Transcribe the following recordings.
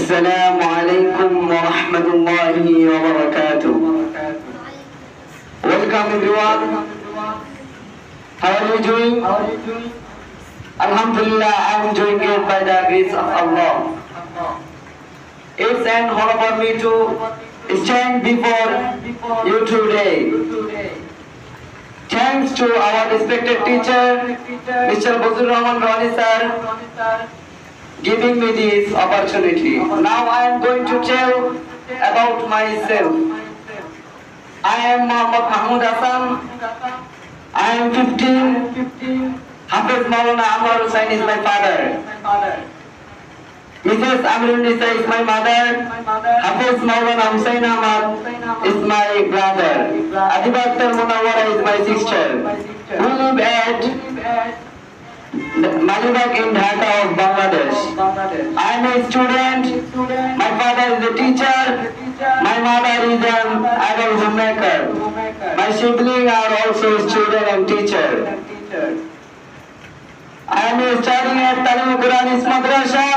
السلام عليكم ورحمة الله وبركاته. Welcome everyone. How are you doing? Alhamdulillah, I am doing it by the grace of Allah. It's an honor for me to stand before you today. Thanks to our respected teacher, Mr. Bazur Rahman Rani sir, giving me this opportunity. Now I am going to tell about myself. I am Muhammad Mahmoud Hassan. I am 15. Hafiz Maulana Anwar Hussain is my father. Mrs. Amrul Nisa is my mother. Hafiz Maulana Hussain Ahmad is my brother. Adiba Akhtar Munawwara is my sister. We live at Malibag in Dhaka of Bangladesh. I am a student. My father is a teacher. My mother is an adult homemaker. My siblings are also student and teacher. I am studying at Talim Quranis Madrasa.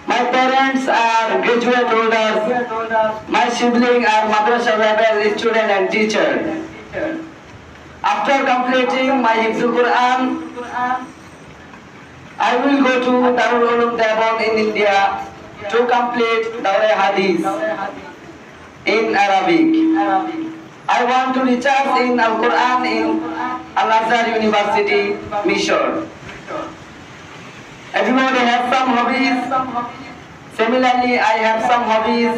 My parents are graduate holders. My siblings are Madrasa level student and teacher. After completing my Hifzul Quran, I will go to Darul Ulum Deoband in India to complete Daura Hadith in Arabic. I want to research in Al Quran in Al Azhar University, Mysore. Everybody has some hobbies. Similarly, I have some hobbies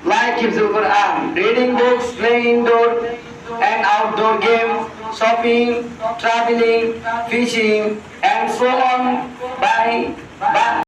like Hifzul Quran, reading books, playing indoor and outdoor games, shopping, traveling, fishing, and so on. By